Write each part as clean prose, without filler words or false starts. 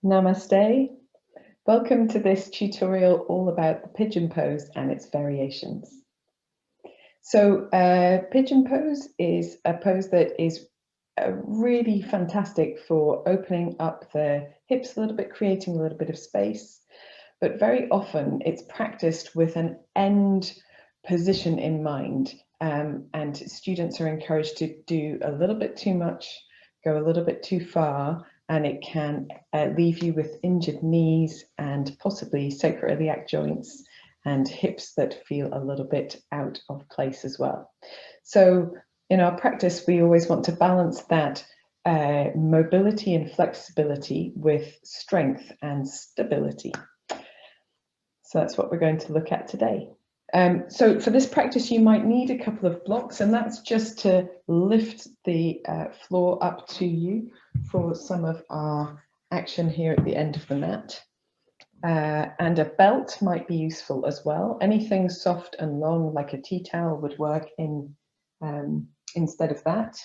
Namaste. Welcome to this tutorial all about the pigeon pose and its variations. So pigeon pose is a pose that is really fantastic for opening up the hips a little bit, creating a little bit of space, but very often it's practiced with an end position in mind, and students are encouraged to do a little bit too much, go a little bit too far, and it can leave you with injured knees and possibly sacroiliac joints and hips that feel a little bit out of place as well. So in our practice, we always want to balance that mobility and flexibility with strength and stability. So that's what we're going to look at today. So for this practice, you might need a couple of blocks, and that's just to lift the floor up to you for some of our action here at the end of the mat. And a belt might be useful as well. Anything soft and long, like a tea towel, would work in instead of that.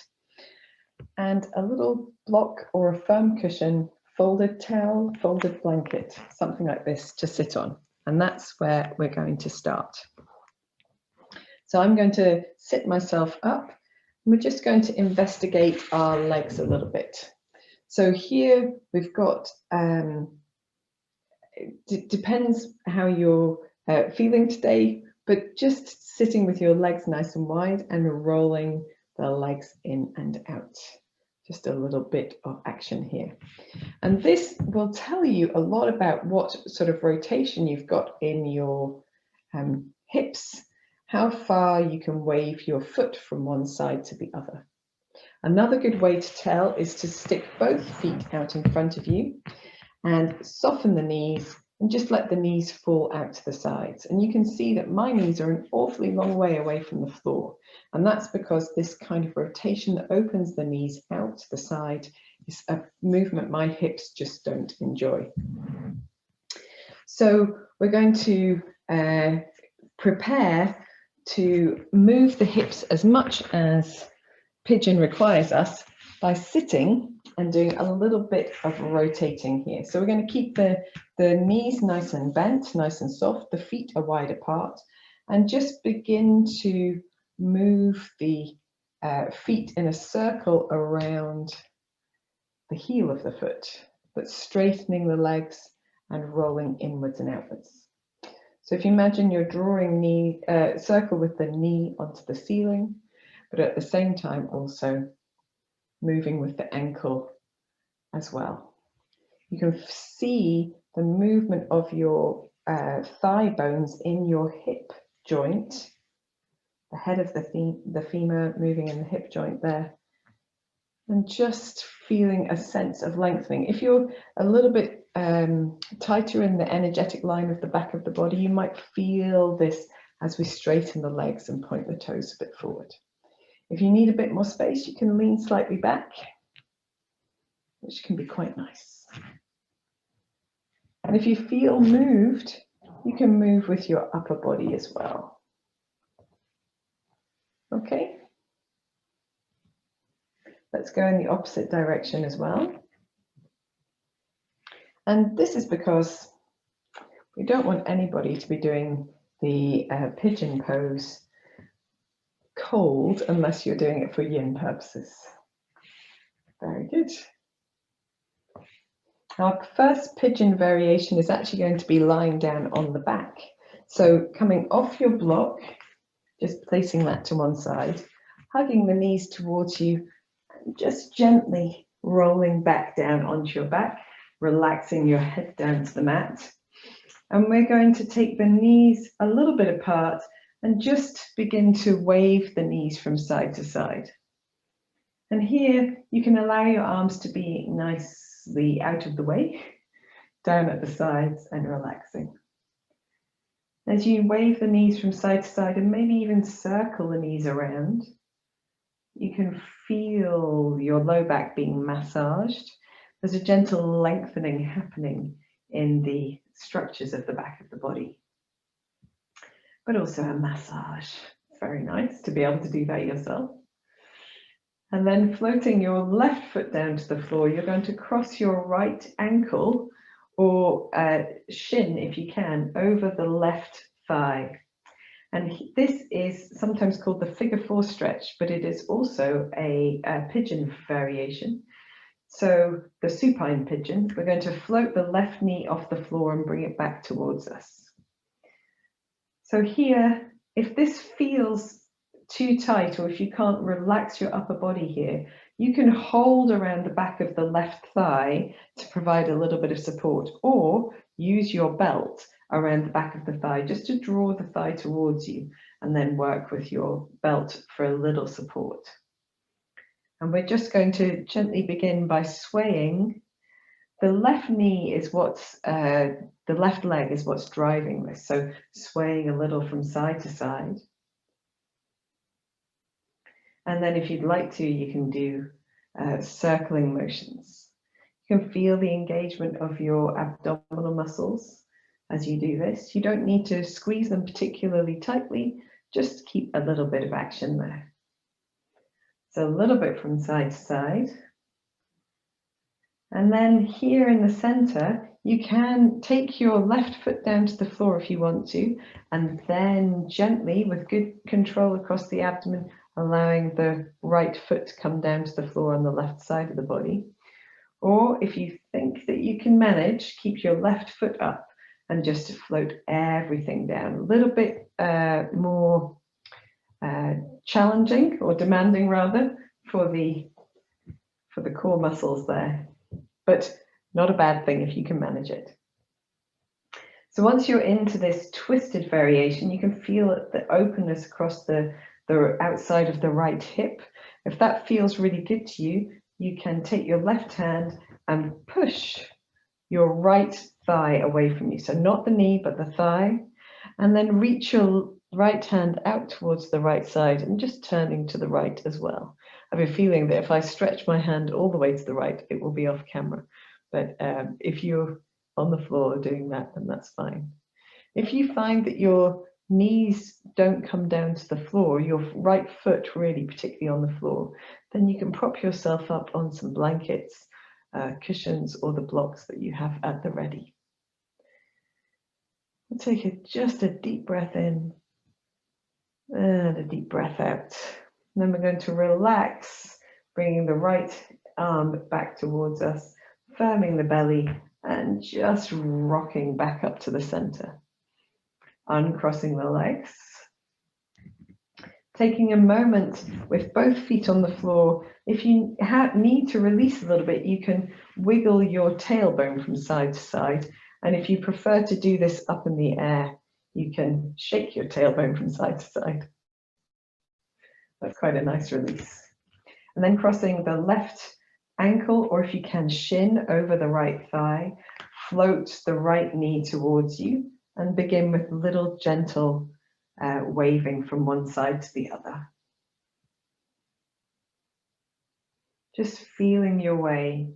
And a little block or a firm cushion, folded towel, folded blanket, something like this to sit on. And that's where we're going to start. So I'm going to sit myself up. We're just going to investigate our legs a little bit. So here we've got, it depends how you're feeling today, but just sitting with your legs nice and wide and rolling the legs in and out. Just a little bit of action here. And this will tell you a lot about what sort of rotation you've got in your hips, how far you can wave your foot from one side to the other. Another good way to tell is to stick both feet out in front of you and soften the knees and just let the knees fall out to the sides. And you can see that my knees are an awfully long way away from the floor. And that's because this kind of rotation that opens the knees out to the side is a movement my hips just don't enjoy. So we're going to prepare to move the hips as much as pigeon requires us by sitting and doing a little bit of rotating here. So we're going to keep the knees nice and bent, nice and soft, the feet are wide apart, and just begin to move the feet in a circle around the heel of the foot, but straightening the legs and rolling inwards and outwards. So if you imagine you're drawing circle with the knee onto the ceiling, but at the same time also moving with the ankle as well. You can see the movement of your thigh bones in your hip joint, the head of the femur moving in the hip joint there, and just feeling a sense of lengthening. If you're a little bit tighter in the energetic line of the back of the body, you might feel this as we straighten the legs and point the toes a bit forward. If you need a bit more space, you can lean slightly back, which can be quite nice. And if you feel moved, you can move with your upper body as well. Okay. Let's go in the opposite direction as well. And this is because we don't want anybody to be doing the pigeon pose cold unless you're doing it for yin purposes. Very good. Our first pigeon variation is actually going to be lying down on the back. So coming off your block, just placing that to one side, hugging the knees towards you, and just gently rolling back down onto your back, relaxing your head down to the mat. And we're going to take the knees a little bit apart and just begin to wave the knees from side to side. And here you can allow your arms to be nicely out of the way, down at the sides and relaxing. As you wave the knees from side to side and maybe even circle the knees around, you can feel your low back being massaged. There's a gentle lengthening happening in the structures of the back of the body, but also a massage. Very nice to be able to do that yourself. And then floating your left foot down to the floor, you're going to cross your right ankle or shin, if you can, over the left thigh. And this is sometimes called the figure 4 stretch, but it is also a pigeon variation. So the supine pigeon, we're going to float the left knee off the floor and bring it back towards us. So here, if this feels too tight, or if you can't relax your upper body here, you can hold around the back of the left thigh to provide a little bit of support, or use your belt around the back of the thigh just to draw the thigh towards you, and then work with your belt for a little support. And we're just going to gently begin by swaying. The left knee is what's, the left leg is what's driving this. So swaying a little from side to side. And then if you'd like to, you can do circling motions. You can feel the engagement of your abdominal muscles as you do this. You don't need to squeeze them particularly tightly, just keep a little bit of action there. So a little bit from side to side. And then here in the center, you can take your left foot down to the floor if you want to, and then gently, with good control across the abdomen, allowing the right foot to come down to the floor on the left side of the body. Or if you think that you can manage, keep your left foot up and just float everything down. A little bit more challenging, or demanding rather, for the core muscles there, but not a bad thing if you can manage it. So once you're into this twisted variation, you can feel the openness across the outside of the right hip. If that feels really good to you, you can take your left hand and push your right thigh away from you. So not the knee, but the thigh. And then reach your right hand out towards the right side and just turning to the right as well. I have a feeling that if I stretch my hand all the way to the right, it will be off camera. But if you're on the floor doing that, then that's fine. If you find that your knees don't come down to the floor, your right foot really particularly on the floor, then you can prop yourself up on some blankets, cushions, or the blocks that you have at the ready. We'll take just a deep breath in and a deep breath out. And then we're going to relax, bringing the right arm back towards us, firming the belly, and just rocking back up to the center. Uncrossing the legs. Taking a moment with both feet on the floor. If you need to release a little bit, you can wiggle your tailbone from side to side. And if you prefer to do this up in the air, you can shake your tailbone from side to side. That's quite a nice release. And then crossing the left ankle, or if you can, shin over the right thigh. Float the right knee towards you and begin with little gentle waving from one side to the other. Just feeling your way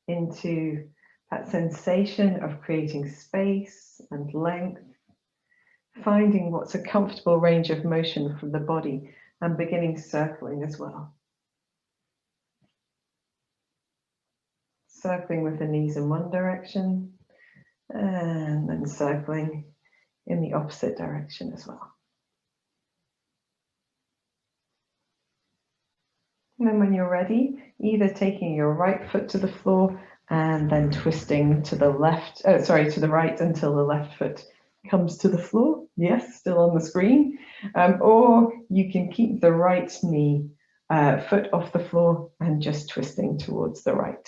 into that sensation of creating space and length, finding what's a comfortable range of motion from the body, and beginning circling as well. Circling with the knees in one direction, and then circling in the opposite direction as well. And then when you're ready, either taking your right foot to the floor and then twisting to the left, to the right until the left foot comes to the floor. Yes, still on the screen. Or you can keep the right knee foot off the floor and just twisting towards the right.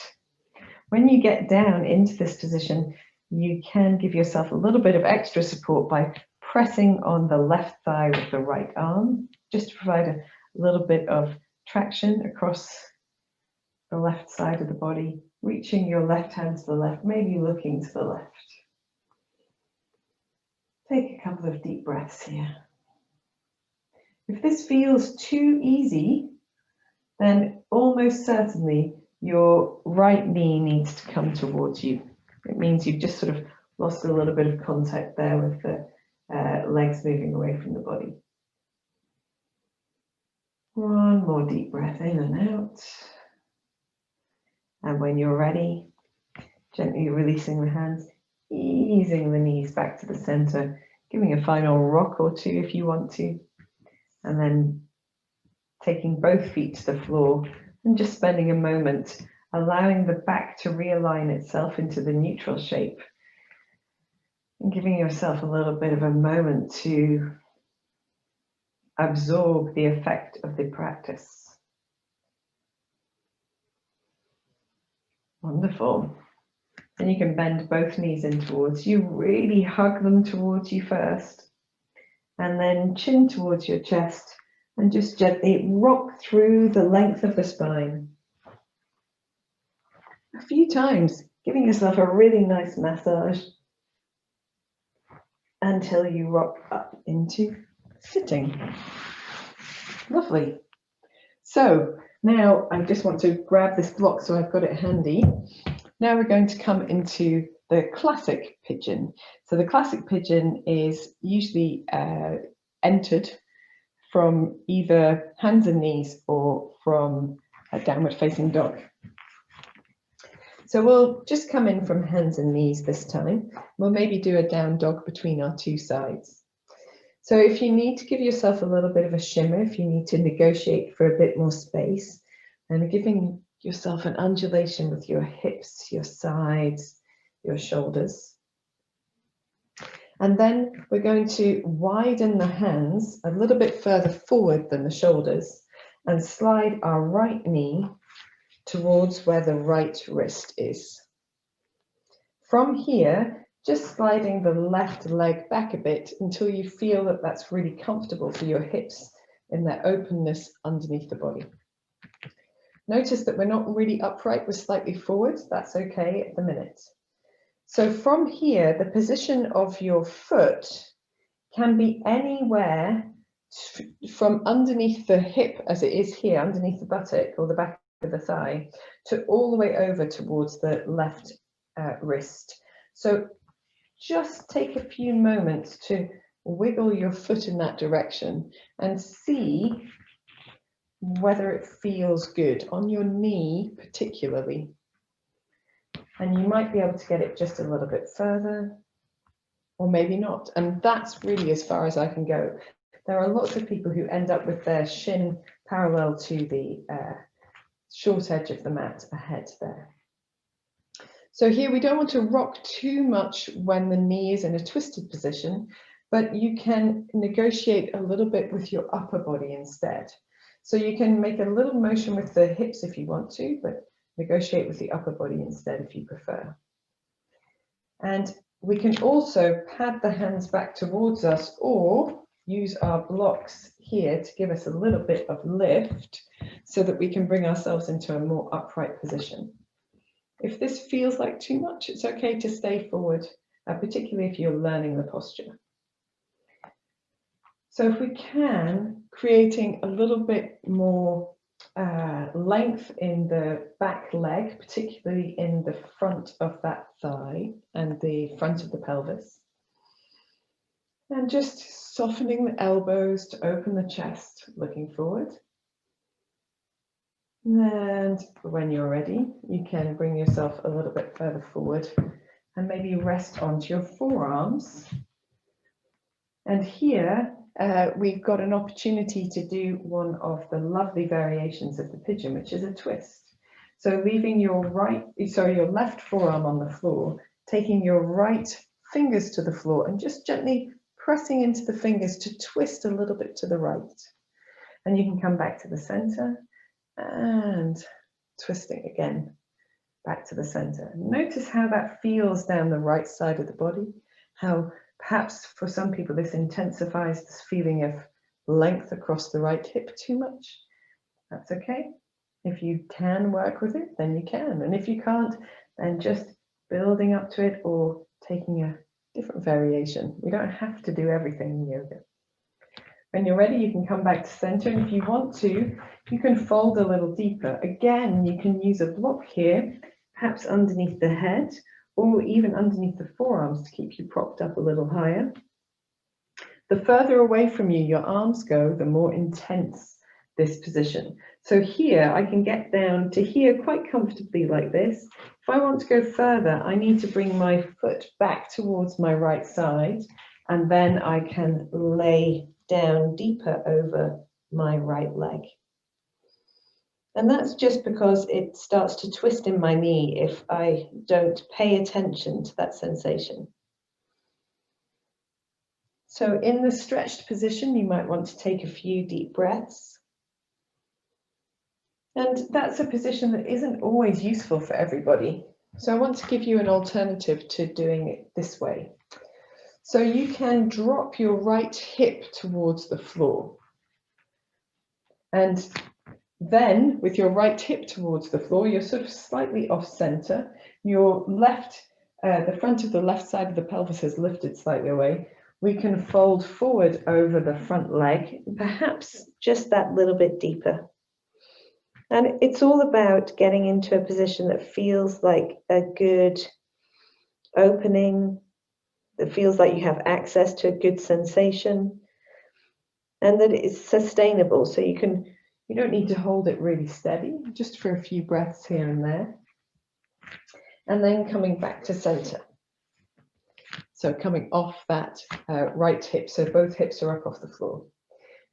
When you get down into this position, you can give yourself a little bit of extra support by pressing on the left thigh with the right arm, just to provide a little bit of traction across the left side of the body, reaching your left hand to the left, maybe looking to the left. Take a couple of deep breaths here. If this feels too easy, then almost certainly your right knee needs to come towards you. It means you've just sort of lost a little bit of contact there with the legs moving away from the body. One more deep breath in and out. And when you're ready, gently releasing the hands, easing the knees back to the center, giving a final rock or two if you want to, and then taking both feet to the floor and just spending a moment allowing the back to realign itself into the neutral shape and giving yourself a little bit of a moment to absorb the effect of the practice. Wonderful. And you can bend both knees in towards you, really hug them towards you first, and then chin towards your chest, and just gently rock through the length of the spine. A few times, giving yourself a really nice massage until you rock up into sitting. Lovely. So now I just want to grab this block so I've got it handy. Now we're going to come into the classic pigeon. So the classic pigeon is usually entered from either hands and knees or from a downward facing dog. So we'll just come in from hands and knees this time. We'll maybe do a down dog between our two sides. So if you need to give yourself a little bit of a shimmer, if you need to negotiate for a bit more space, and giving yourself an undulation with your hips, your sides, your shoulders. And then we're going to widen the hands a little bit further forward than the shoulders and slide our right knee towards where the right wrist is. From here, just sliding the left leg back a bit until you feel that that's really comfortable for your hips in their openness underneath the body. Notice that we're not really upright, we're slightly forward. That's okay at the minute. So from here, the position of your foot can be anywhere from underneath the hip, as it is here, underneath the buttock or the back of the thigh, to all the way over towards the left wrist. So just take a few moments to wiggle your foot in that direction and see whether it feels good on your knee particularly. And you might be able to get it just a little bit further, or maybe not. And that's really as far as I can go. There are lots of people who end up with their shin parallel to the short edge of the mat ahead there. So here we don't want to rock too much when the knee is in a twisted position, but you can negotiate a little bit with your upper body instead. So you can make a little motion with the hips if you want to, but negotiate with the upper body instead if you prefer. And we can also pad the hands back towards us or use our blocks here to give us a little bit of lift so that we can bring ourselves into a more upright position. If this feels like too much, it's okay to stay forward, particularly if you're learning the posture. So if we can, creating a little bit more length in the back leg, particularly in the front of that thigh and the front of the pelvis. And just softening the elbows to open the chest, looking forward. And when you're ready, you can bring yourself a little bit further forward and maybe rest onto your forearms. And here we've got an opportunity to do one of the lovely variations of the pigeon, which is a twist. So leaving your left forearm on the floor, taking your right fingers to the floor and just gently pressing into the fingers to twist a little bit to the right. And you can come back to the center and twisting again back to the center. Notice how that feels down the right side of the body, how perhaps for some people this intensifies this feeling of length across the right hip too much. That's okay. If you can work with it, then you can. And if you can't, then just building up to it or taking a different variation. We don't have to do everything in yoga. When you're ready, you can come back to center. And if you want to, you can fold a little deeper. Again, you can use a block here, perhaps underneath the head, or even underneath the forearms to keep you propped up a little higher. The further away from you your arms go, the more intense this position. So here I can get down to here quite comfortably like this. If I want to go further, I need to bring my foot back towards my right side, and then I can lay down deeper over my right leg. And that's just because it starts to twist in my knee if I don't pay attention to that sensation. So in the stretched position, you might want to take a few deep breaths. And that's a position that isn't always useful for everybody. So I want to give you an alternative to doing it this way. So you can drop your right hip towards the floor. And then with your right hip towards the floor, you're sort of slightly off center. Your left, the front of the left side of the pelvis is lifted slightly away. We can fold forward over the front leg, perhaps just that little bit deeper. And it's all about getting into a position that feels like a good opening, that feels like you have access to a good sensation, and that it's sustainable. So you don't need to hold it really steady, just for a few breaths here and there. And then coming back to center. So coming off that right hip, so both hips are up off the floor.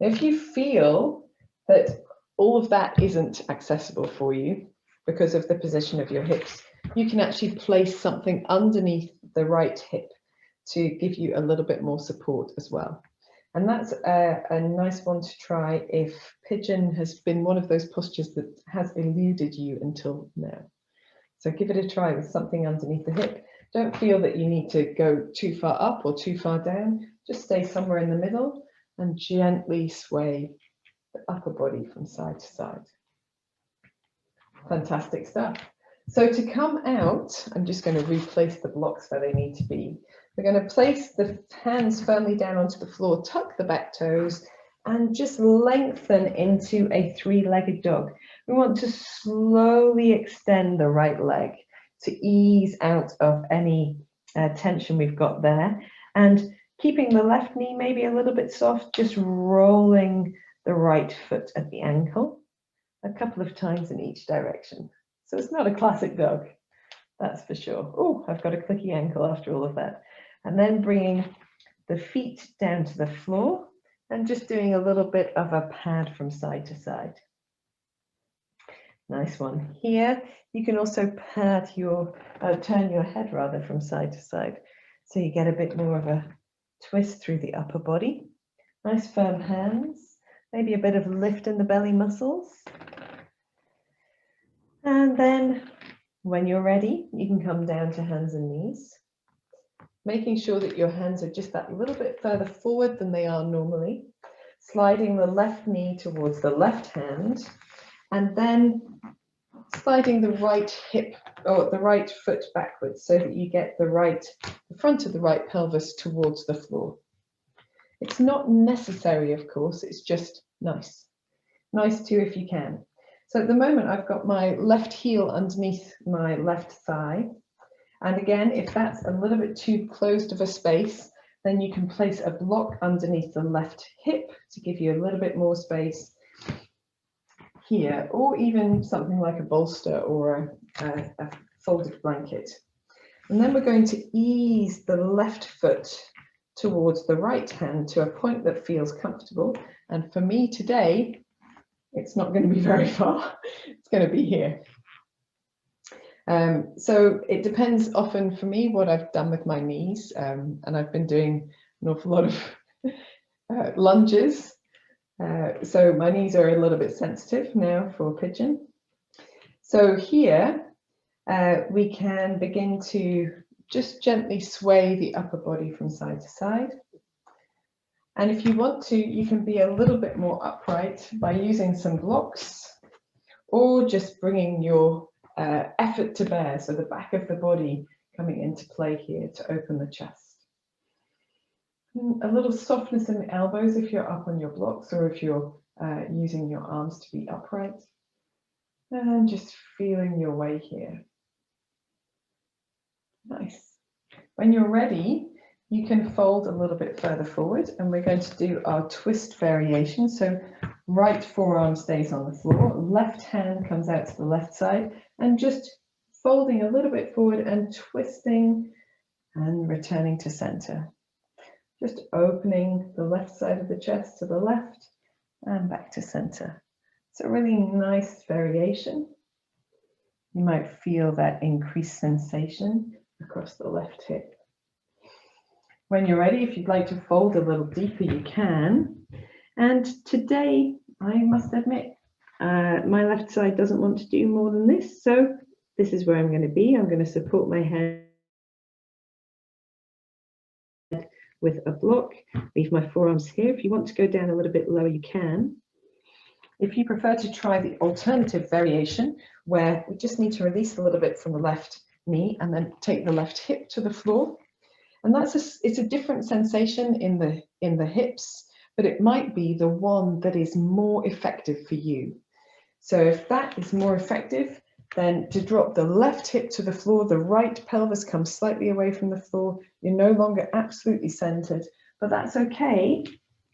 Now, if you feel that all of that isn't accessible for you because of the position of your hips, you can actually place something underneath the right hip to give you a little bit more support as well. And that's a nice one to try if pigeon has been one of those postures that has eluded you until now. So give it a try with something underneath the hip. Don't feel that you need to go too far up or too far down. Just stay somewhere in the middle and gently sway the upper body from side to side. Fantastic stuff. So to come out, I'm just going to replace the blocks where they need to be. We're going to place the hands firmly down onto the floor, tuck the back toes, and just lengthen into a three-legged dog. We want to slowly extend the right leg to ease out of any tension we've got there. And keeping the left knee maybe a little bit soft, just rolling the right foot at the ankle a couple of times in each direction. So it's not a classic dog, that's for sure. Oh, I've got a clicky ankle after all of that. And then bringing the feet down to the floor and just doing a little bit of a pad from side to side. Nice one. Here, you can also pad your, turn your head rather from side to side. So you get a bit more of a twist through the upper body. Nice firm hands, maybe a bit of lift in the belly muscles. And then when you're ready, you can come down to hands and knees, making sure that your hands are just that little bit further forward than they are normally, sliding the left knee towards the left hand, and then sliding the right hip or the right foot backwards so that you get the front of the right pelvis towards the floor. It's not necessary, of course, it's just nice. Nice too if you can. So at the moment I've got my left heel underneath my left thigh. And again, if that's a little bit too closed of a space, then you can place a block underneath the left hip to give you a little bit more space here, or even something like a bolster or a folded blanket. And then we're going to ease the left foot towards the right hand to a point that feels comfortable. And for me today, it's not going to be very far. It's going to be here. So it depends often for me what I've done with my knees, and I've been doing an awful lot of lunges. So my knees are a little bit sensitive now for pigeon. So here we can begin to just gently sway the upper body from side to side. And if you want to, you can be a little bit more upright by using some blocks or just bringing your effort to bear, so the back of the body coming into play here to open the chest. A little softness in the elbows if you're up on your blocks or if you're using your arms to be upright. And just feeling your way here. Nice. When you're ready, you can fold a little bit further forward and we're going to do our twist variation. So Right forearm stays on the floor, left hand comes out to the left side, and just folding a little bit forward and twisting and returning to center. Just opening the left side of the chest to the left and back to center. It's a really nice variation. You might feel that increased sensation across the left hip. When you're ready, if you'd like to fold a little deeper, you can. And today, I must admit, my left side doesn't want to do more than this. So this is where I'm going to be. I'm going to support my head with a block, leave my forearms here. If you want to go down a little bit lower, you can. If you prefer to try the alternative variation, where we just need to release a little bit from the left knee and then take the left hip to the floor. And it's a different sensation in the hips, but it might be the one that is more effective for you. So if that is more effective, then to drop the left hip to the floor, the right pelvis comes slightly away from the floor. You're no longer absolutely centered, but that's okay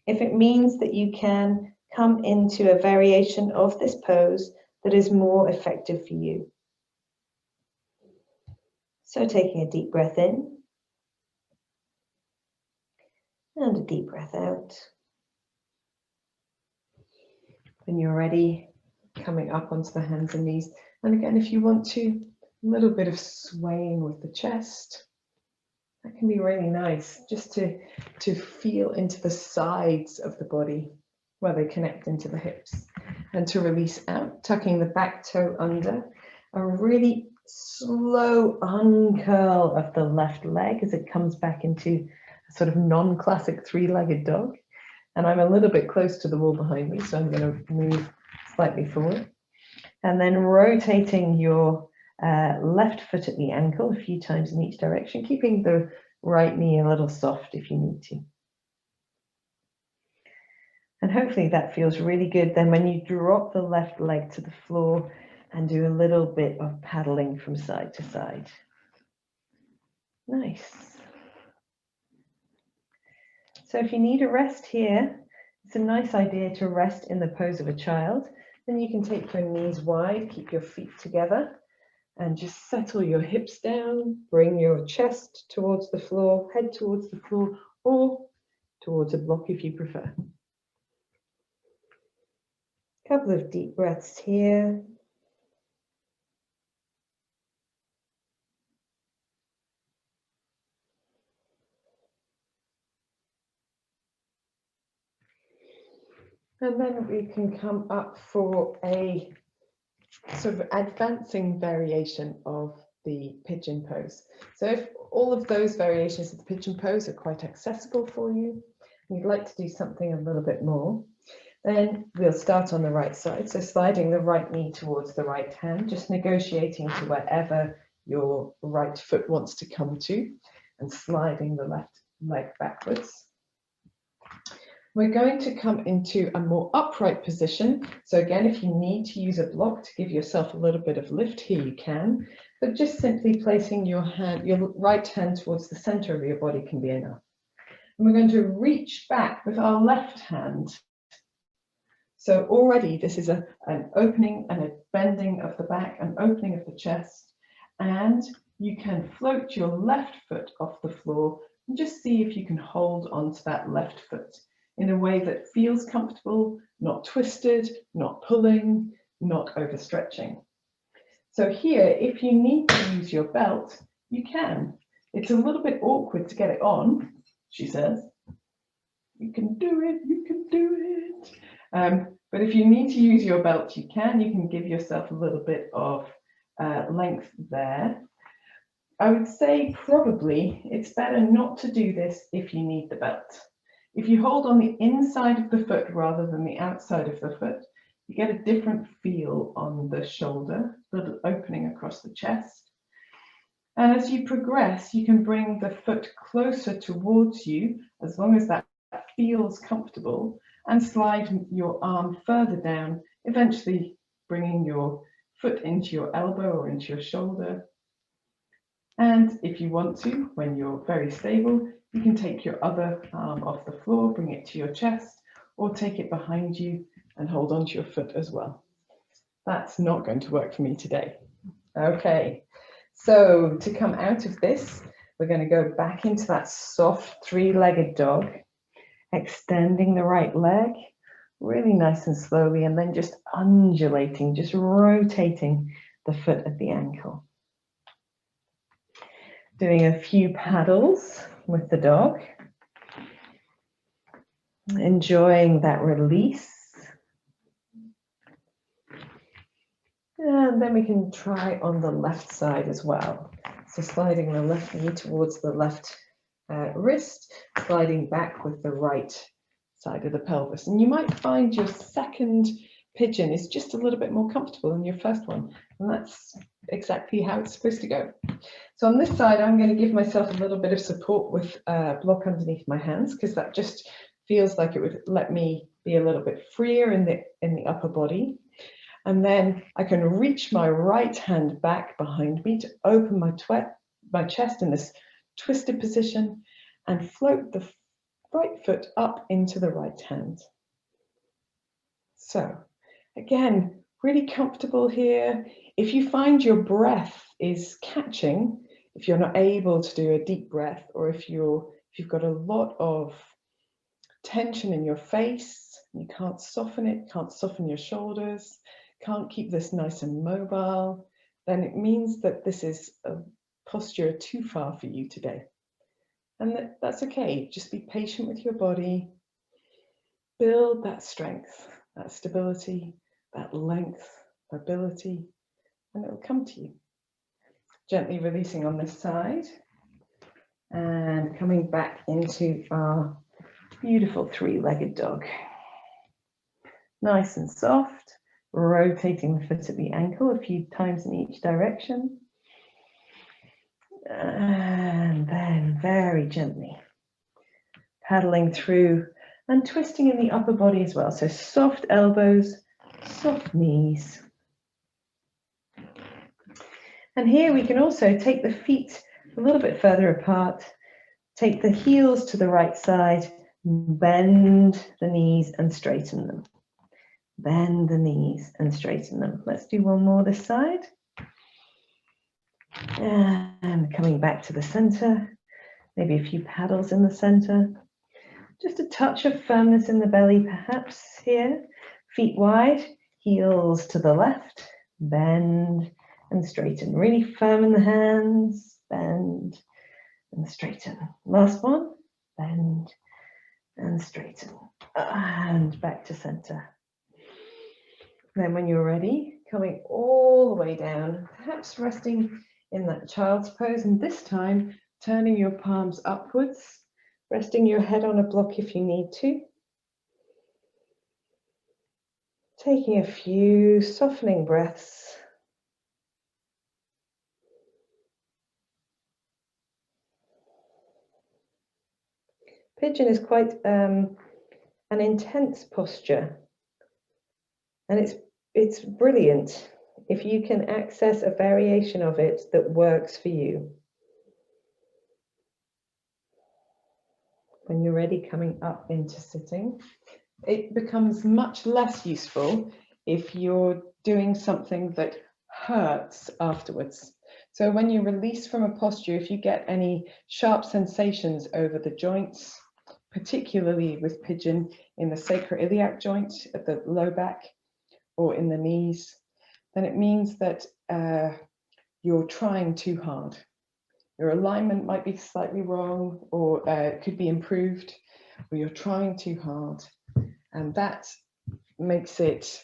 if it means that you can come into a variation of this pose that is more effective for you. So taking a deep breath in and a deep breath out. When you're ready, coming up onto the hands and knees. And again, if you want to, a little bit of swaying with the chest. That can be really nice, just to feel into the sides of the body where they connect into the hips. And to release out, tucking the back toe under. A really slow uncurl of the left leg as it comes back into a sort of non-classic three-legged dog. And I'm a little bit close to the wall behind me, so I'm going to move slightly forward. And then rotating your left foot at the ankle a few times in each direction, keeping the right knee a little soft if you need to. And hopefully that feels really good. Then when you drop the left leg to the floor and do a little bit of paddling from side to side. Nice. So if you need a rest here, it's a nice idea to rest in the pose of a child. Then you can take your knees wide, keep your feet together, and just settle your hips down, bring your chest towards the floor, head towards the floor, or towards a block if you prefer. Couple of deep breaths here. And then we can come up for a sort of advancing variation of the pigeon pose. So if all of those variations of the pigeon pose are quite accessible for you, and you'd like to do something a little bit more, then we'll start on the right side. So sliding the right knee towards the right hand, just negotiating to wherever your right foot wants to come to, and sliding the left leg backwards. We're going to come into a more upright position. So again, if you need to use a block to give yourself a little bit of lift here, you can, but just simply placing your right hand towards the center of your body can be enough. And we're going to reach back with our left hand. So already this is an opening and a bending of the back, an opening of the chest, and you can float your left foot off the floor and just see if you can hold onto that left foot in a way that feels comfortable, not twisted, not pulling, not overstretching. So here, if you need to use your belt, you can. It's a little bit awkward to get it on, she says. You can do it, you can do it. But if you need to use your belt, you can give yourself a little bit of length there. I would say probably it's better not to do this if you need the belt. If you hold on the inside of the foot rather than the outside of the foot, you get a different feel on the shoulder, little opening across the chest. And as you progress, you can bring the foot closer towards you, as long as that feels comfortable, and slide your arm further down, eventually bringing your foot into your elbow or into your shoulder. And if you want to, when you're very stable, you can take your other arm off the floor, bring it to your chest, or take it behind you and hold onto your foot as well. That's not going to work for me today. Okay, so to come out of this, we're going to go back into that soft three-legged dog, extending the right leg really nice and slowly, and then just undulating, just rotating the foot at the ankle. Doing a few paddles with the dog, enjoying that release. And then we can try on the left side as well. So sliding the left knee towards the left wrist, sliding back with the right side of the pelvis. And you might find your second pigeon is just a little bit more comfortable than your first one. And that's exactly how it's supposed to go. So on this side, I'm going to give myself a little bit of support with a block underneath my hands, because that just feels like it would let me be a little bit freer in the upper body. And then I can reach my right hand back behind me to open my chest in this twisted position and float the right foot up into the right hand. So again, really comfortable here. If you find your breath is catching, if you're not able to do a deep breath, or if you've got a lot of tension in your face, you can't soften it, can't soften your shoulders, can't keep this nice and mobile, then it means that this is a posture too far for you today. And that's okay. Just be patient with your body. Build that strength, that stability, that length, ability, and it will come to you. Gently releasing on this side and coming back into our beautiful three-legged dog. Nice and soft, rotating the foot at the ankle a few times in each direction. And then very gently paddling through and twisting in the upper body as well. So soft elbows, soft knees. And here we can also take the feet a little bit further apart, take the heels to the right side, bend the knees and straighten them. Bend the knees and straighten them. Let's do one more this side. And coming back to the center, maybe a few paddles in the center. Just a touch of firmness in the belly perhaps here. Feet wide, heels to the left, bend and straighten. Really firm in the hands, bend and straighten. Last one, bend and straighten. And back to center. Then when you're ready, coming all the way down, perhaps resting in that child's pose, and this time turning your palms upwards, resting your head on a block if you need to. Taking a few softening breaths. Pigeon is quite an intense posture, and it's brilliant if you can access a variation of it that works for you. When you're ready, coming up into sitting, it becomes much less useful if you're doing something that hurts afterwards. So when you release from a posture, if you get any sharp sensations over the joints, particularly with pigeon in the sacroiliac joint at the low back or in the knees, then it means that you're trying too hard. Your alignment might be slightly wrong, or could be improved, or you're trying too hard. And that makes it,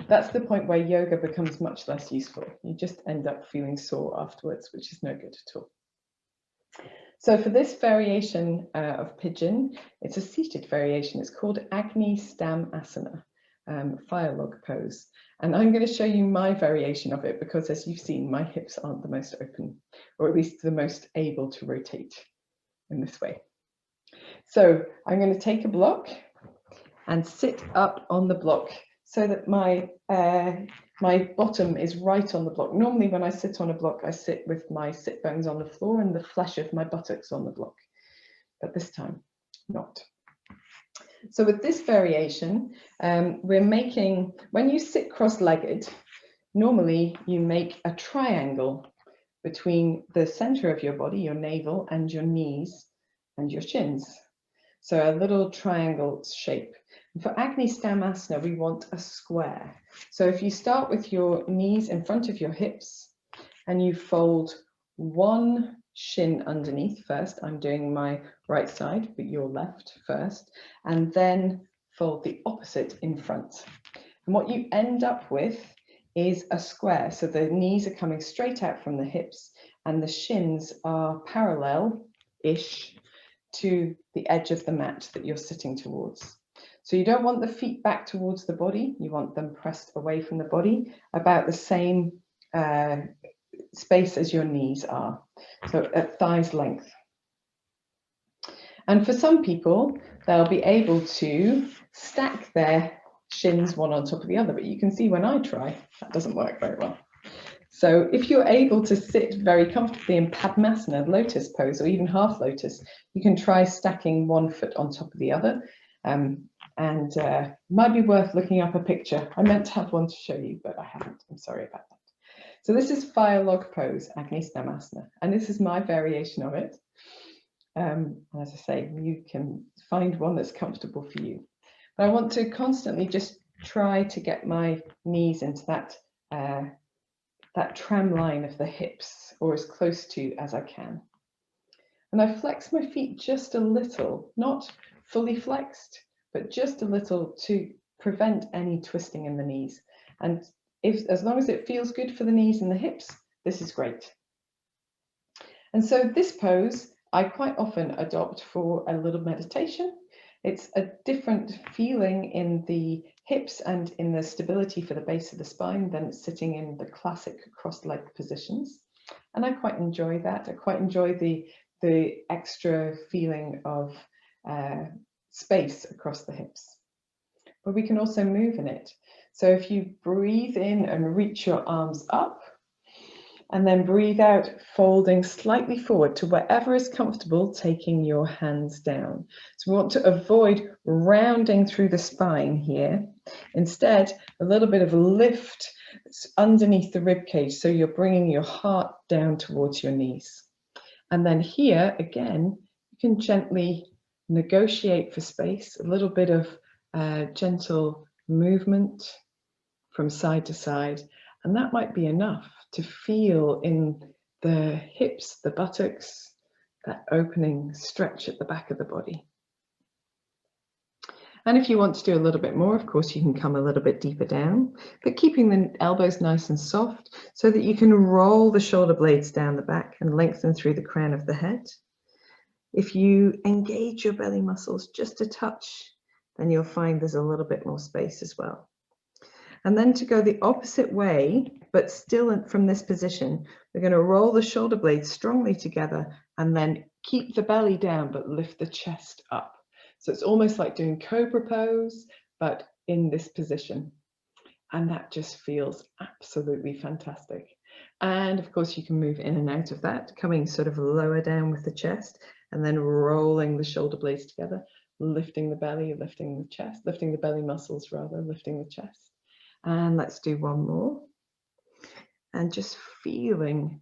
that's the point where yoga becomes much less useful. You just end up feeling sore afterwards, which is no good at all. So for this variation of pigeon, it's a seated variation. It's called Agni Stam Asana, fire log pose. And I'm going to show you my variation of it because, as you've seen, my hips aren't the most open, or at least the most able to rotate in this way. So I'm going to take a block and sit up on the block so that my bottom is right on the block. Normally when I sit on a block, I sit with my sit bones on the floor and the flesh of my buttocks on the block, but this time not. So with this variation, we're making, when you sit cross-legged, normally you make a triangle between the center of your body, your navel, and your knees and your shins. So a little triangle shape. For Agni Stamasana, we want a square. So if you start with your knees in front of your hips and you fold one shin underneath first, I'm doing my right side, but your left first, and then fold the opposite in front. And what you end up with is a square. So the knees are coming straight out from the hips and the shins are parallel-ish to the edge of the mat that you're sitting towards. So you don't want the feet back towards the body, you want them pressed away from the body, about the same space as your knees are, so at thighs length. And for some people, they'll be able to stack their shins one on top of the other, but you can see when I try, that doesn't work very well. So if you're able to sit very comfortably in Padmasana, lotus pose, or even half lotus, you can try stacking one foot on top of the other. Might be worth looking up a picture. I meant to have one to show you, but I haven't. I'm sorry about that. So this is fire log pose, Agni Stamasana, and this is my variation of it. As I say, you can find one that's comfortable for you. But I want to constantly just try to get my knees into that tram line of the hips, or as close to as I can. And I flex my feet just a little, not fully flexed, but just a little to prevent any twisting in the knees. And as long as it feels good for the knees and the hips, this is great. And so this pose, I quite often adopt for a little meditation. It's a different feeling in the hips and in the stability for the base of the spine than sitting in the classic cross-legged positions. And I quite enjoy that. I quite enjoy the extra feeling of space across the hips. But we can also move in it. So if you breathe in and reach your arms up, and then breathe out, folding slightly forward to wherever is comfortable, taking your hands down. So we want to avoid rounding through the spine here. Instead, a little bit of lift underneath the rib cage, so you're bringing your heart down towards your knees. And then here, again, you can gently negotiate for space, a little bit of gentle movement from side to side, and that might be enough to feel in the hips, the buttocks, that opening stretch at the back of the body. And if you want to do a little bit more, of course, you can come a little bit deeper down, but keeping the elbows nice and soft so that you can roll the shoulder blades down the back and lengthen through the crown of the head. If you engage your belly muscles just a touch, then you'll find there's a little bit more space as well. And then to go the opposite way, but still from this position, we're going to roll the shoulder blades strongly together and then keep the belly down, but lift the chest up. So it's almost like doing cobra pose, but in this position. And that just feels absolutely fantastic. And of course, you can move in and out of that, coming sort of lower down with the chest and then rolling the shoulder blades together, lifting the belly, lifting the chest, lifting the belly muscles rather, lifting the chest. And let's do one more. And just feeling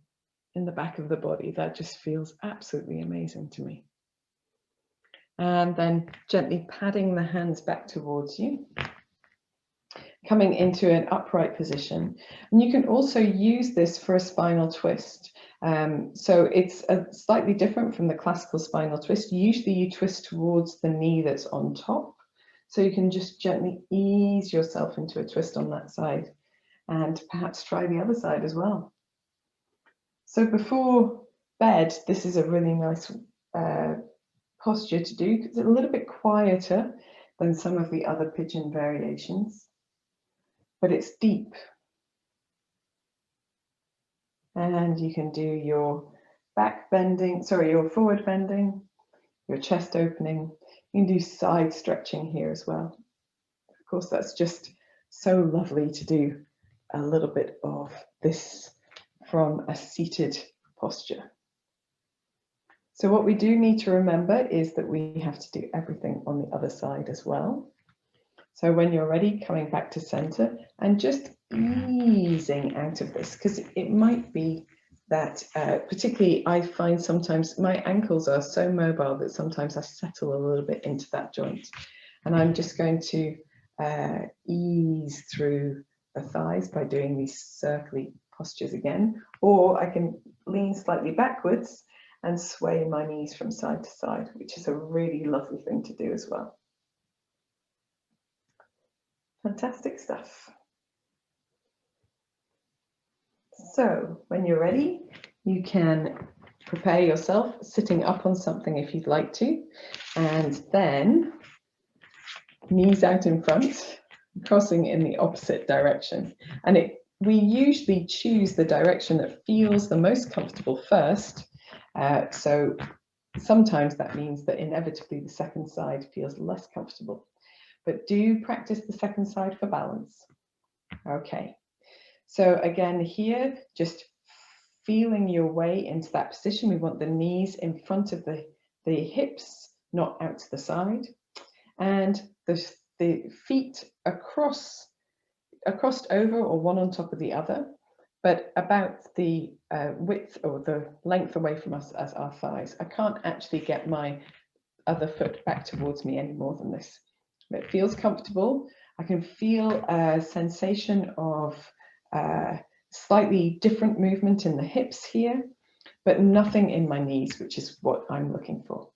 in the back of the body, that just feels absolutely amazing to me. And then gently padding the hands back towards you, coming into an upright position. And you can also use this for a spinal twist. So it's slightly different from the classical spinal twist. Usually you twist towards the knee that's on top. So you can just gently ease yourself into a twist on that side and perhaps try the other side as well. So before bed, this is a really nice posture to do because it's a little bit quieter than some of the other pigeon variations, but it's deep. And you can do your back bending, sorry, your forward bending, your chest opening. You can do side stretching here as well. Of course, that's just so lovely to do a little bit of this from a seated posture. So what we do need to remember is that we have to do everything on the other side as well. So when you're ready, coming back to center and just easing out of this, because it might be that, particularly I find sometimes my ankles are so mobile that sometimes I settle a little bit into that joint. And I'm just going to ease through the thighs by doing these circly postures again, or I can lean slightly backwards and sway my knees from side to side, which is a really lovely thing to do as well. Fantastic stuff. So when you're ready, you can prepare yourself sitting up on something if you'd like to, and then knees out in front, crossing in the opposite direction. And we usually choose the direction that feels the most comfortable first. So sometimes that means that inevitably the second side feels less comfortable. But do practice the second side for balance. Okay. So again, here, just feeling your way into that position. We want the knees in front of the hips, not out to the side. And the feet across over, or one on top of the other, but about the width or the length away from us as our thighs. I can't actually get my other foot back towards me any more than this. It feels comfortable. I can feel a sensation of slightly different movement in the hips here, but nothing in my knees, which is what I'm looking for.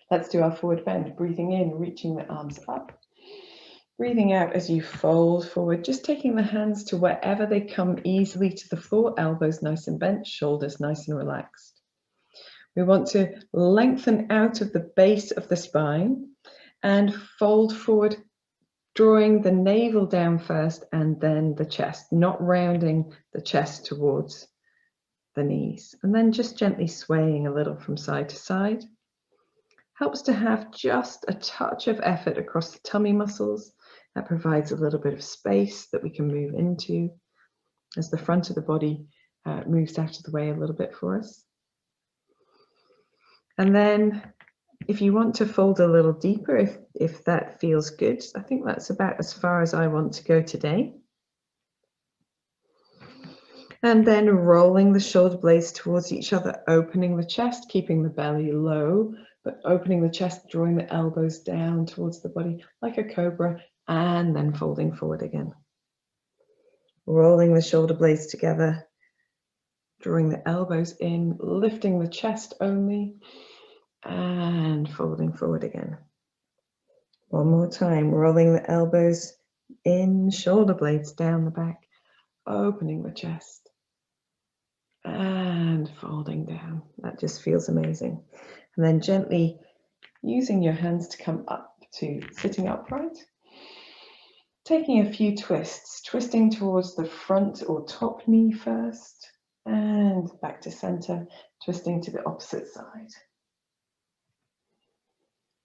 Let's do our forward bend. Breathing in, reaching the arms up. Breathing out as you fold forward, just taking the hands to wherever they come easily to the floor, elbows nice and bent, shoulders nice and relaxed. We want to lengthen out of the base of the spine and fold forward, drawing the navel down first and then the chest, not rounding the chest towards the knees. And then just gently swaying a little from side to side. Helps to have just a touch of effort across the tummy muscles. That provides a little bit of space that we can move into as the front of the body moves out of the way a little bit for us. And then if you want to fold a little deeper, if that feels good, I think that's about as far as I want to go today. And then rolling the shoulder blades towards each other, opening the chest, keeping the belly low, but opening the chest, drawing the elbows down towards the body like a cobra, and then folding forward again. Rolling the shoulder blades together, drawing the elbows in, lifting the chest only, and folding forward again. One more time, rolling the elbows in, shoulder blades down the back, opening the chest, and folding down. That just feels amazing. And then gently using your hands to come up to sitting upright. Taking a few twists, twisting towards the front or top knee first, and back to center, twisting to the opposite side.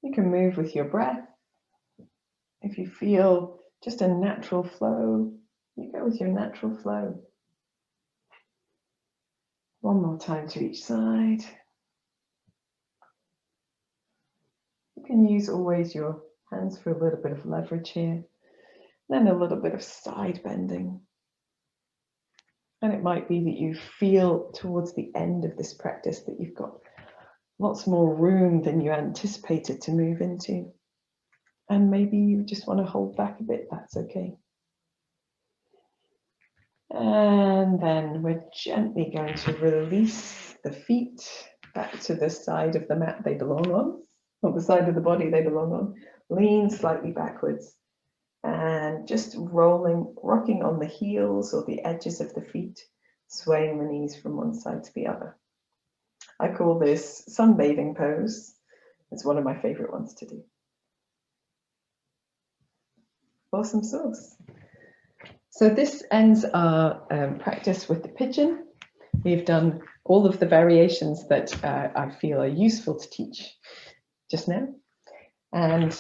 You can move with your breath. If you feel just a natural flow, you go with your natural flow. One more time to each side. You can use always your hands for a little bit of leverage here, then a little bit of side bending. And it might be that you feel towards the end of this practice that you've got lots more room than you anticipated to move into. And maybe you just want to hold back a bit, that's okay. And then we're gently going to release the feet back to the side of the mat they belong on, or the side of the body they belong on. Lean slightly backwards and just rocking on the heels or the edges of the feet, swaying the knees from one side to the other. I call this sunbathing pose. It's one of my favorite ones to do. Awesome sauce. So this ends our practice with the pigeon. We've done all of the variations that I feel are useful to teach just now. And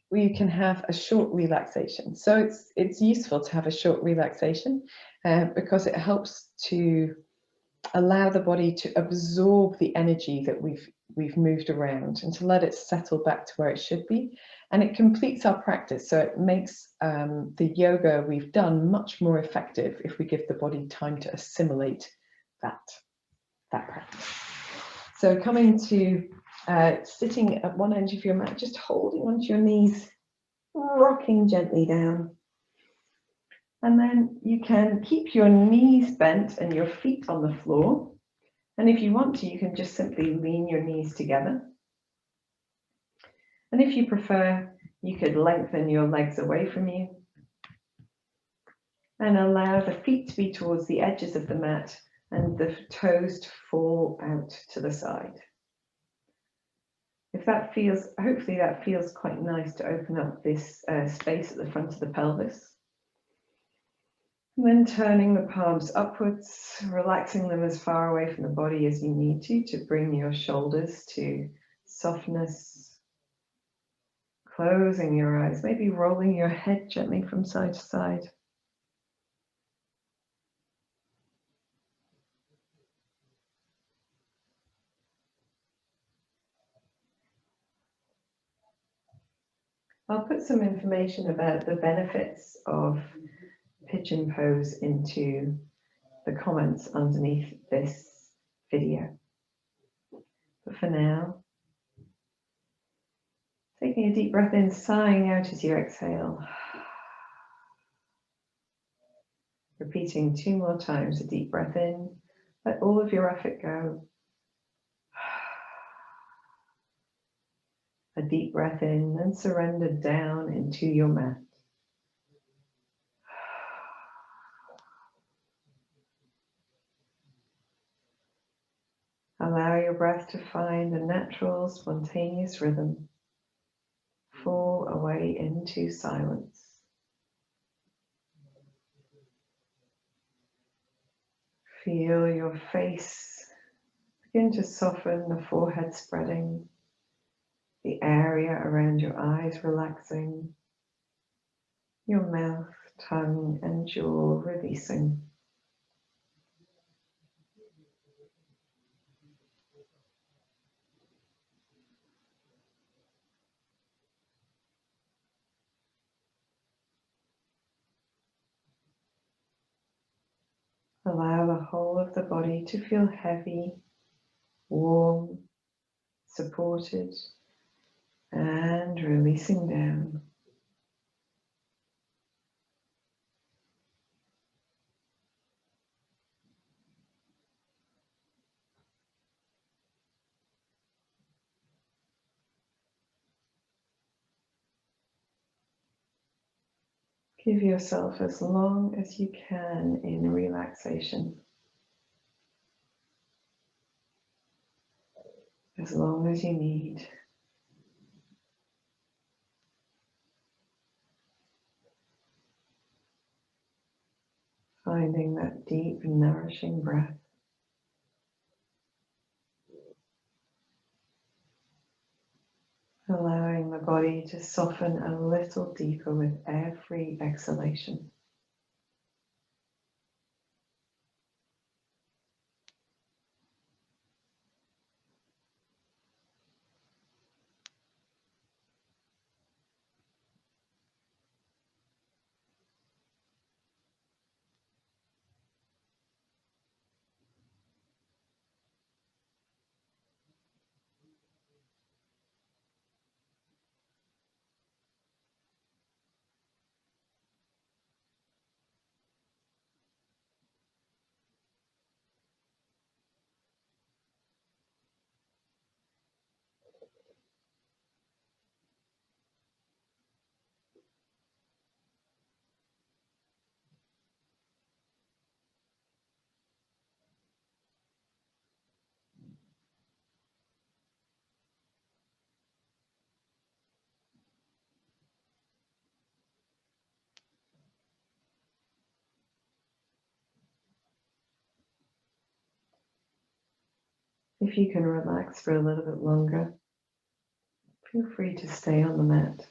we can have a short relaxation. So it's useful to have a short relaxation because it helps to allow the body to absorb the energy that we've moved around and to let it settle back to where it should be. And it completes our practice. So it makes the yoga we've done much more effective if we give the body time to assimilate that practice. So coming to sitting at one end of your mat, just holding onto your knees, rocking gently down. And then you can keep your knees bent and your feet on the floor. And if you want to, you can just simply lean your knees together. And if you prefer, you could lengthen your legs away from you and allow the feet to be towards the edges of the mat and the toes to fall out to the side. If that feels, hopefully that feels quite nice to open up this space at the front of the pelvis. And then turning the palms upwards, relaxing them as far away from the body as you need to bring your shoulders to softness. Closing your eyes, maybe rolling your head gently from side to side. I'll put some information about the benefits of Pigeon Pose into the comments underneath this video. But for now, taking a deep breath in, sighing out as you exhale. Repeating 2 more times, a deep breath in, let all of your effort go. A deep breath in and surrender down into your mat. Allow your breath to find a natural, spontaneous rhythm. Fall away into silence. Feel your face begin to soften, the forehead spreading, the area around your eyes relaxing, your mouth, tongue, and jaw releasing. Allow the whole of the body to feel heavy, warm, supported, and releasing down. Give yourself as long as you can in relaxation. As long as you need. Finding that deep, nourishing breath. Allowing the body to soften a little deeper with every exhalation. If you can relax for a little bit longer, feel free to stay on the mat.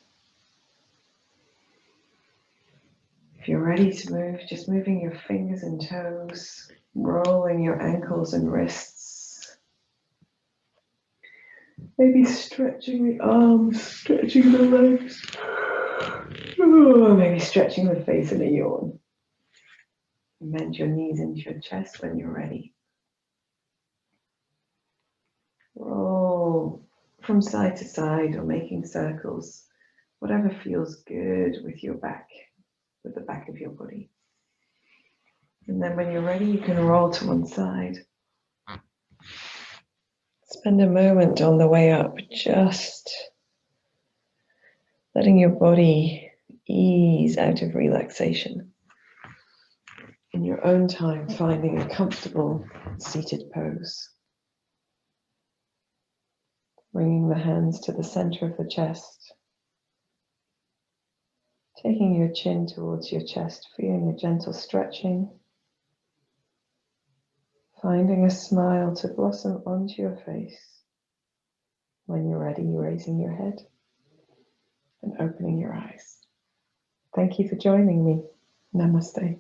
If you're ready to move, just moving your fingers and toes, Rolling your ankles and wrists. Maybe stretching the arms, stretching the legs. Maybe stretching the face in a yawn. Bend your knees into your chest when you're ready. Roll from side to side or making circles, whatever feels good with your back, with the back of your body. And then when you're ready, you can roll to one side. Spend a moment on the way up, just letting your body ease out of relaxation. In your own time, finding a comfortable seated pose. Bringing the hands to the center of the chest. Taking your chin towards your chest, feeling a gentle stretching. Finding a smile to blossom onto your face. When you're ready, raising your head and opening your eyes. Thank you for joining me. Namaste.